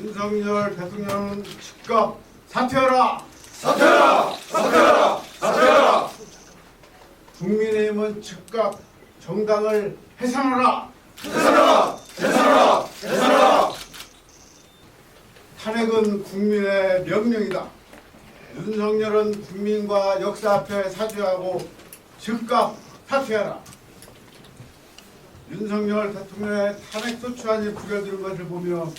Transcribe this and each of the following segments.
윤석열 대통령은 즉각 사퇴하라! 사퇴하라! 사퇴하라! 사퇴하라! 국민의힘은 즉각 정당을 해산하라! 해산하라! 해산하라! 해산하라! 탄핵은 국민의 명령이다. 윤석열은 국민과 역사 앞에 사죄하고 즉각 사퇴하라. 윤석열 대통령의 탄핵 소추안이 부려지는 것을 보며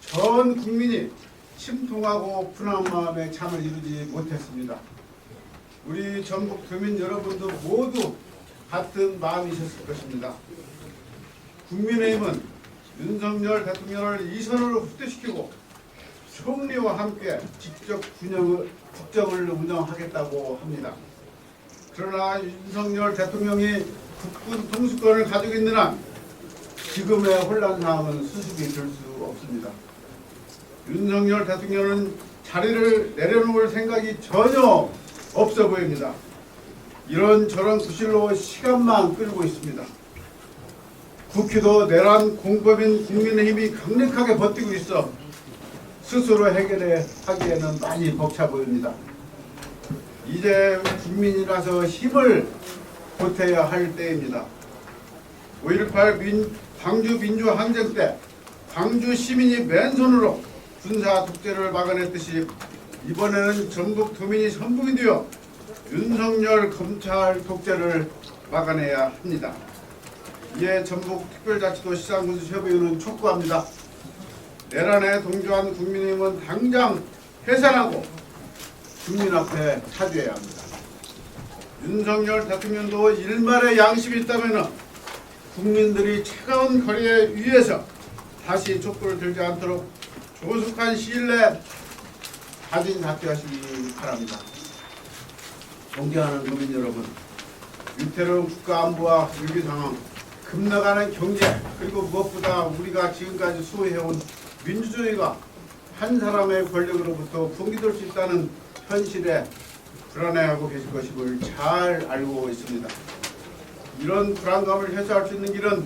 전 국민이 심통하고 분한 마음에 잠을 이루지 못했습니다. 우리 전국 도민 여러분도 모두 같은 마음이셨을 것입니다. 국민의힘은 윤석열 대통령을 이선으로 후퇴시키고 총리와 함께 직접 국정을 운영하겠다고 합니다. 그러나 윤석열 대통령이 국군 통수권을 가지고 있는 한 지금의 혼란 상황은 수습이 될 수 없습니다. 윤석열 대통령은 자리를 내려놓을 생각이 전혀 없어 보입니다. 이런저런 구실로 시간만 끌고 있습니다. 국회도 내란 공범인 국민의힘이 강력하게 버티고 있어 스스로 해결하기에는 많이 벅차 보입니다. 이제 국민이라서 힘을 보태야 할 때입니다. 5.18 광주 민주항쟁 때 광주 시민이 맨손으로 군사 독재를 막아냈듯이 이번에는 전국 도민이 선봉이 되어 윤석열 검찰 독재를 막아내야 합니다. 이에 전북특별자치도시장군수협의회는 촉구합니다. 내란에 동조한 국민의힘은 당장 해산하고 국민 앞에 사죄해야 합니다. 윤석열 대통령도 일말의 양심이 있다면 국민들이 차가운 거리에 위에서 다시 촛불을 들지 않도록 조속한 시일 내 자진 사퇴하시기 바랍니다. 존경하는 국민 여러분, 위태로운 국가안보와 위기상황, 급나가는 경제, 그리고 무엇보다 우리가 지금까지 수호해온 민주주의가 한 사람의 권력으로부터 붕괴될 수 있다는 현실에 불안해하고 계실 것임을 잘 알고 있습니다. 이런 불안감을 해소할 수 있는 길은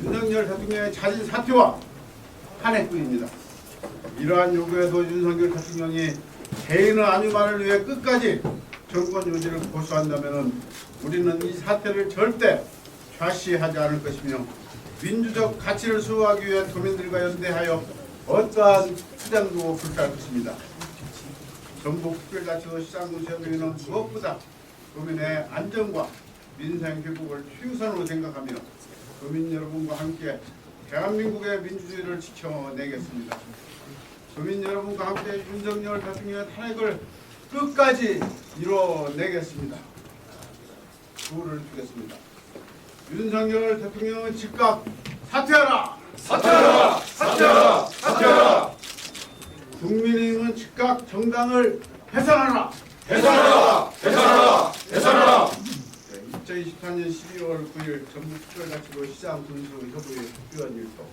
윤석열 대통령의 자진 사퇴와 탄핵뿐입니다. 이러한 요구에도 윤석열 대통령이 개인의 안위만을 위해 끝까지 정권 유지를 고수한다면 우리는 이 사태를 절대 좌시하지 않을 것이며 민주적 가치를 수호하기 위해 도민들과 연대하여 어떠한 투쟁도 불사할 것입니다. 전북특별자치도시장군수협의회는 무엇보다 도민의 안전과 민생 회복을 최우선으로 생각하며 도민 여러분과 함께 대한민국의 민주주의를 지켜내겠습니다. 도민 여러분과 함께 윤석열 대통령의 탄핵을 끝까지 이뤄내겠습니다. 구호를 주겠습니다. 윤석열 대통령은 즉각 사퇴하라! 사퇴하라! 사퇴하라! 사퇴하라! 국민의힘은 즉각 정당을 해산하라! 해산하라! 해산하라! 해산하라! 2024년 12월 9일 전북특별자치도 시장군수협의회 특별한 일도.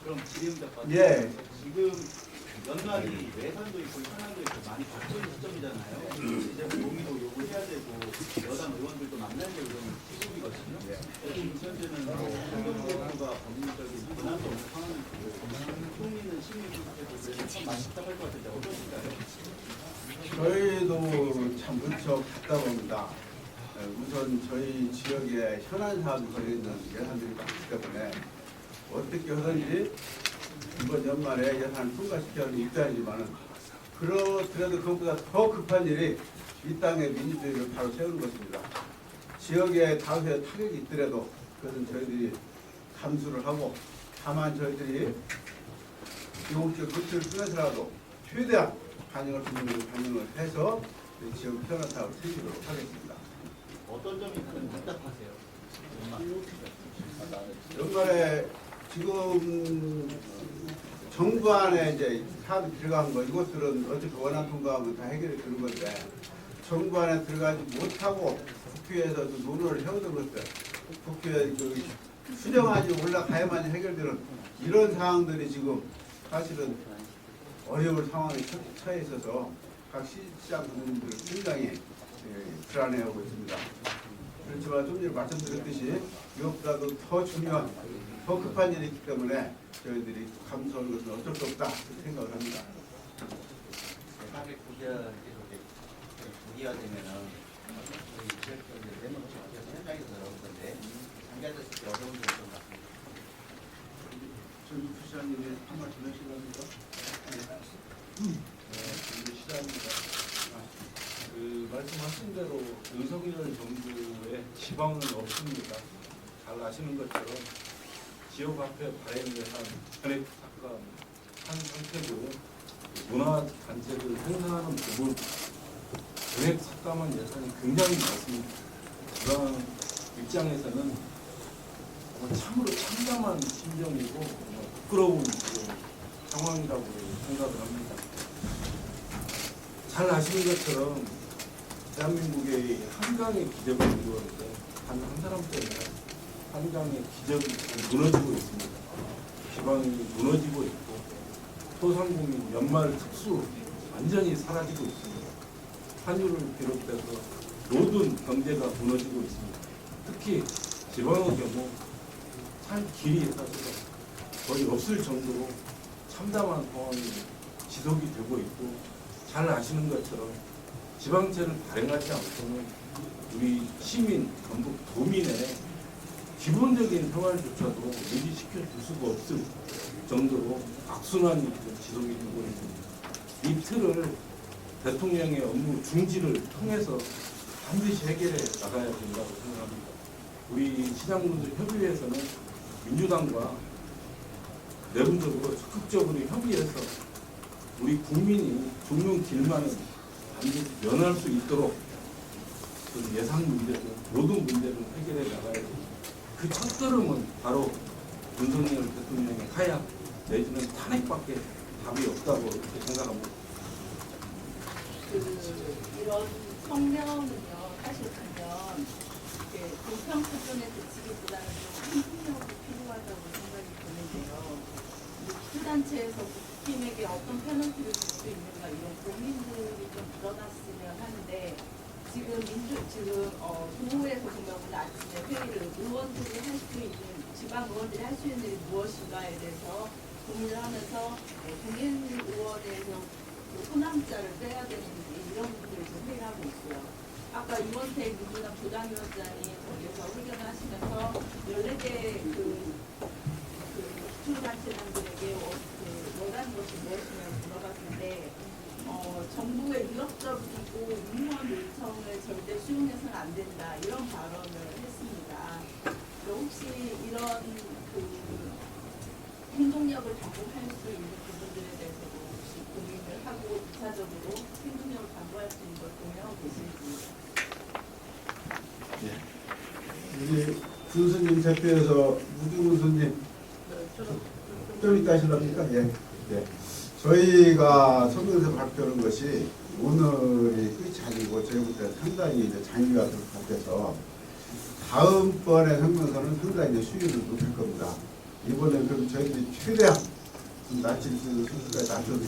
그럼 질의응답 예. 지금 연말이 외산도 있고 현안도 있고 많이 바쁜 시점이잖아요. 이제 동의도 요구해야 되고 여당 의원들도 만나야 되고 이런 시국이거든요. 지금 현재는 환경부가 법률적인 권한도 없는 상황이고 총리는 시민분께도 그래서 참 많이 답답할 것 같은데 어떠신가요? 저희도 참 무척 답답합니다. 우선 저희 지역에 현안 사업이 걸려있는 예산들이 많기 때문에 어떻게 하든지 이번 연말에 예산을 통과시켜야 하는 입장이지만은 그렇더라도 그것보다 더 급한 일이 이 땅의 민주주의를 바로 세우는 것입니다. 지역에 다수의 타격이 있더라도 그것은 저희들이 감수를 하고 다만 저희들이 비공적 조치를 통해서라도 최대한 반영을 해서 지역 현안 사업을 챙기도록 하겠습니다. 어떤 점이 가장 답답하세요? 연말에 지금 정부 안에 이제 사업이 들어간 거 이것들은 어차피 원안 통과하면 다 해결이 되는 건데 정부 안에 들어가지 못하고 국회에서도 논의를 해오던 것들 국회에 수정안이 올라가야만 해결되는 이런 상황들이 지금 사실은 어려울 상황에 처해 있어서 각 시장 분들은 굉장히 불안해하고 있습니다. 그렇지만 좀 전에 말씀드렸듯이 이것보다도 더 중요한, 더 급한 일이 있기 때문에 저희들이 감수하는 것은 어쩔 수 없다 그렇게 생각을 합니다. 409년 분기화되면은 저희 지역적인 내놓고 현장에서 나올 건데 참가자들 어려운 점이 좀 같습니다. 저희 부시장님이 한 말씀 해주시겠습니까? 시장입니다. 말씀하신 대로 윤석열 정부의 지방은 없습니다. 잘 아시는 것처럼 지역 앞에 발행 예산 전액 삭감한 상태고 문화단체를 행사하는 부분 전액 삭감한 예산이 굉장히 많습니다. 지방 입장에서는 참으로 참담한 심정이고 부끄러운 상황이라고 생각을 합니다. 잘 아시는 것처럼 대한민국의 한강의 기적을 이루었는데 단 한 사람 때문에 한강의 기적이 무너지고 있습니다. 기반이 무너지고 있고 소상공인 연말 특수 완전히 사라지고 있습니다. 환율을 비롯해서 모든 경제가 무너지고 있습니다. 특히 지방의 경우 살 길이 사실 거의 없을 정도로 참담한 상황이 지속이 되고 있고 잘 아시는 것처럼 지방채를 발행하지 않고는 우리 시민, 전국 도민의 기본적인 생활조차도 유지시켜 줄 수가 없을 정도로 악순환이 지속이 되고 있습니다. 이 틀을 대통령의 업무 중지를 통해서 반드시 해결해 나가야 된다고 생각합니다. 우리 시장분들 협의회에서는 민주당과 내분적으로 적극적으로 협의해서 우리 국민이 죽는 길만은 반드시 면할 수 있도록 그 예산 문제도 모든 문제를 해결해 나가야 됩니다. 그 첫걸음은 바로 윤석열 대통령의 하야 내지는 탄핵밖에 답이 없다고 이렇게 생각합니다. 이런 성명은요, 사실 보면 공평 수준에 그치기보다는 좀 힘력이 필요하다고 생각이 드는데요. 기초단체에서 국힘에게 어떤 페널티를 줄 수 있는가 이런 고민들이 좀 드러났으면 하는데 지금 도의회 소속명 오늘 아침에 회의를 의원들이 할 수 있는 지방 의원들이 할 수 있는 일이 무엇인가에 대해서 고민을 하면서 동행 의원에서 호남자를 빼야 되는지 이런 부분을 좀 회의를 하고 있고요. 아까 이원택 민주당 부당위원장이 거기서 의견을 하시면서 14개 기초단체장들에게 원하는 것이 무엇이냐고 물어봤을 때 정부의 위협적이고 무모한 요청을 절대 수용해서는 안 된다 이런 발언을 했습니다. 혹시 이런 행동력을 당부할 수 있는 부분들에 대해서도 혹시 고민을 하고 2차적으로 행동력을 당부할 수 있는 걸 고민하고 계신지. 우리 군수님 대표에서 무중 군수님 좀 이따 하실랍니까? 예. 네. 저희가 성명서 발표하는 것이 오늘이 끝이 아니고 저희부터 상당히 이제 장기가 될 것 같아서 다음번에 성명서는 상당히 이제 수위를 높일 겁니다. 이번에 그럼 저희들이 최대한 낮출 수 있는 수준까지 낮춰서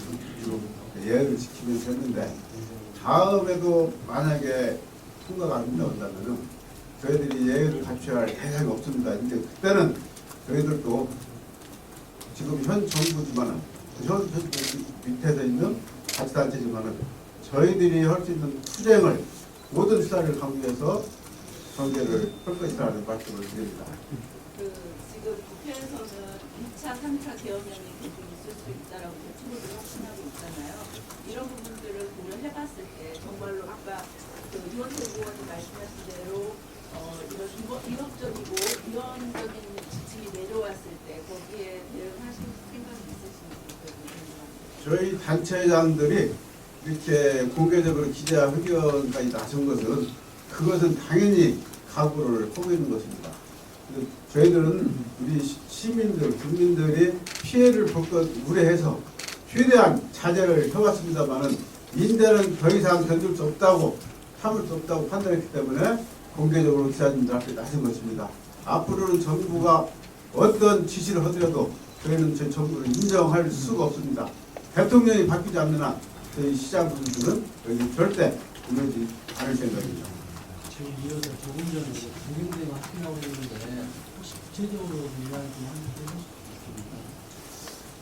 예의를 지키면서 했는데 다음에도 만약에 통과가 안 나온다면은 저희들이 예의를 갖춰야 할 대상이 없습니다. 이제 그때는 저희들도 지금 현 정부지만은 현 밑에서 있는 자치단체지만은 저희들이 할 수 있는 투쟁을 모든 수단을 강구해서 전개를 할 것이라는 말씀을 드립니다. 지금 국회에서는 2차, 3차 개헌령이 계속 있을 수 있다라고 대충으로 확신하고 있잖아요. 이런 부분들을 고려해봤을 때 정말로 아까 이원택 의원이 말씀하신 대로 이런 위협적이고 위헌적인 지침이 내려왔을 때 거기에 대응하실 생각이 있으신지. 저희 단체장들이 이렇게 공개적으로 기자회견까지 나선 것은 그것은 당연히 각오를 하고 있는 것입니다. 저희들은 우리 시민들, 국민들이 피해를 볼 것 우려해서 최대한 자제를 해왔습니다만은 인대는 더 이상 견딜 수 없다고 참을 수 없다고 판단했기 때문에 공개적으로 기자님들 앞에 나선 것입니다. 앞으로는 정부가 어떤 지시를 하더라도 저희는 제 정부를 인정할 수가 없습니다. 대통령이 바뀌지 않는 한 저희 시장 분들은 여기 절대 무너지지 않을 생각입니다. 지금 이어서 조금 전에 공경대가 확인하고 있는데 혹시 구체적으로 이야기 좀 해주시겠습니까?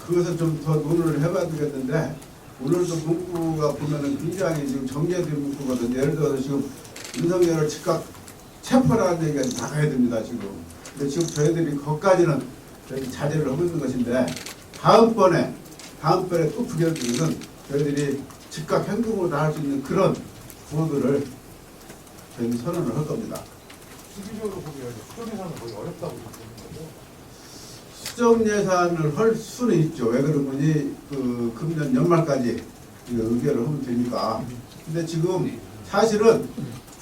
그것은 좀 더 논의를 해봐야 되겠는데 오늘도 문구가 보면은 굉장히 지금 정제된 문구거든요. 예를 들어서 지금 윤석열을 즉각 체포라는 얘기가 나가야 됩니다. 지금. 근데 지금 저희들이 거기까지는 저희 자제를 하고 있는 것인데 다음번에 또 부결되면 저희들이 즉각 행동으로 나갈 수 있는 그런 구호들을 저희는 선언을 할 겁니다. 수기적으로 보면 수정 예산은 거의 어렵다고 보는 거죠. 수정 예산을 할 수는 있죠. 왜 그러면 그 금년 연말까지 의결을 하면 되니까. 근데 지금 사실은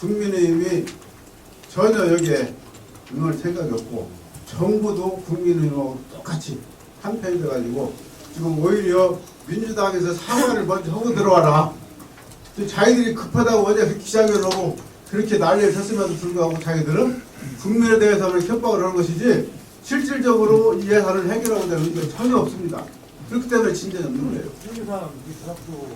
국민의힘이 전혀 여기에 응할 생각이 없고 정부도 국민의힘하고 똑같이 한 편이 돼가지고 지금 오히려 민주당에서 사과를 먼저 하고 들어와라. 자기들이 급하다고 어제 기자회견을 하고 그렇게 난리를 쳤음에도 불구하고 자기들은 국민에 대해서는 협박을 하는 것이지 실질적으로 이 예산을 해결하고 되는 의지가 전혀 없습니다. 그렇기 때문에 진전이 없는 거예요. 수정 예산 이 대학도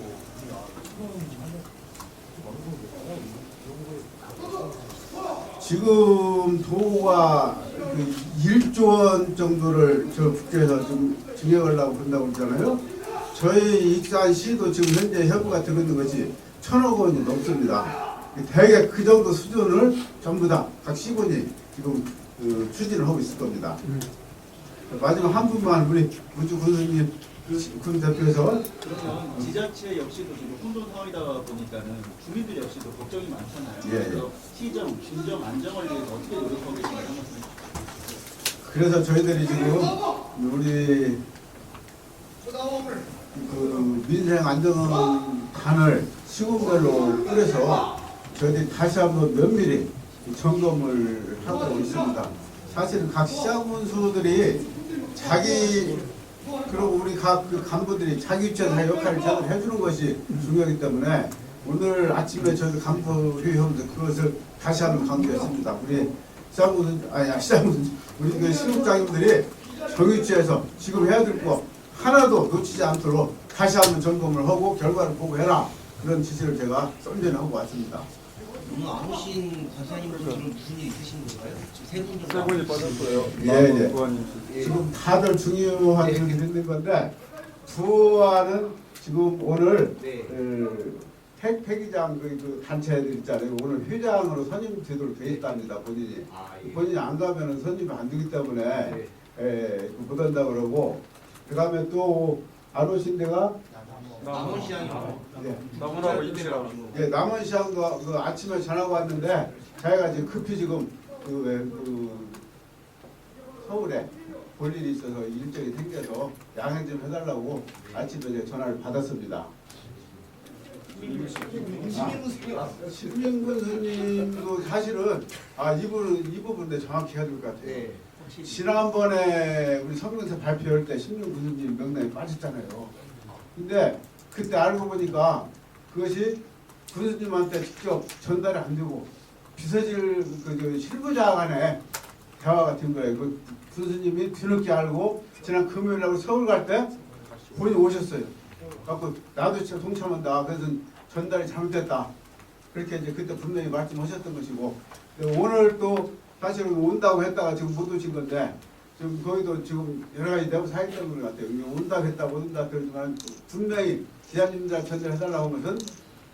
지금 도가 그 1조 원 정도를 저 국회에서 좀 증액하려고 그런다고 그러잖아요. 저희 익산시도 지금 현재 협의가 되고 있는 것이 1,000억 원이 넘습니다. 대개 그 정도 수준을 전부 다 각 시군이 지금 추진을 하고 있을 겁니다. 마지막 한 분만 우리 우주 군수님 군 대표에서 그러면 지자체 역시도 지금 혼돈 상황이다 보니까는 주민들 역시도 걱정이 많잖아요. 예, 그래서 시정, 진정, 안정을 위해서 어떻게 노력하고 계신지 한 말씀 해주시죠. 그래서 저희들이 지금 우리 그 민생 안정단을 시군별로 꾸려서 저희들이 다시 한번 면밀히 점검을 하고 있습니다. 사실은 각 시장군수들이 자기 그리고 우리 각 그 간부들이 자기 위치에서 역할을 제대로 해주는 것이 중요하기 때문에 오늘 아침에 저희 간부회의하면서 그것을 다시 한번 강조했습니다. 우리 시장군 우리 그 실무장님들이 정위 위치에서 지금 해야 될 거 하나도 놓치지 않도록 다시 한번 점검을 하고 결과를 보고해라. 그런 지시를 제가 썬전하고 왔습니다. 너무 안 오신 권사님들 지금 무슨 일 있으신 건가요? 세분 정도. 세 분이 빠졌어요. 예. 지금 다들 중요한 일을 듣는 건데 부와는 지금 오늘 폐기장 그 단체들 있잖아요. 오늘 회장으로 선임 제도로 되어 있답니다. 본인이. 본인이 안 가면은 선임이 안 되기 때문에 못 한다고 그러고 그다음에 또 안 오신 데가 남원시장이요. 나무라고 이틀이라고. 예, 남원시장도 그 아침에 전화가 왔는데 자기가 지금 급히 지금 그 서울에 볼 일이 있어서 일정이 생겨서 양해 좀 해달라고 아침에 이제 전화를 받았습니다. 신민군 스님도 사실은 이 부분에 정확히 해야 될 것 같아요. 네. 지난번에 우리 성명서 발표할 때 신민군 스님 명단에 빠졌잖아요. 근데 그때 알고 보니까 그것이 군수님한테 직접 전달이 안 되고 비서실 그 실무자 간에 대화가 된 거예요. 그 군수님이 뒤늦게 알고 지난 금요일날 서울 갈 때 본인이 오셨어요. 그래서 나도 진짜 동참한다. 그래서 전달이 잘못됐다. 그렇게 이제 그때 분명히 말씀하셨던 것이고 오늘 또 사실은 온다고 했다가 지금 못 오신 건데 지금 거기도 지금 여러 가지 내부 사항 때문에 같아요. 온다고 했다 못 온다 그러지만 분명히 기자님들 전달해달라고 하면은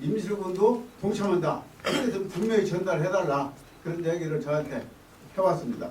임실군도 동참한다. 그래서 분명히 전달해달라 그런 얘기를 저한테 해왔습니다.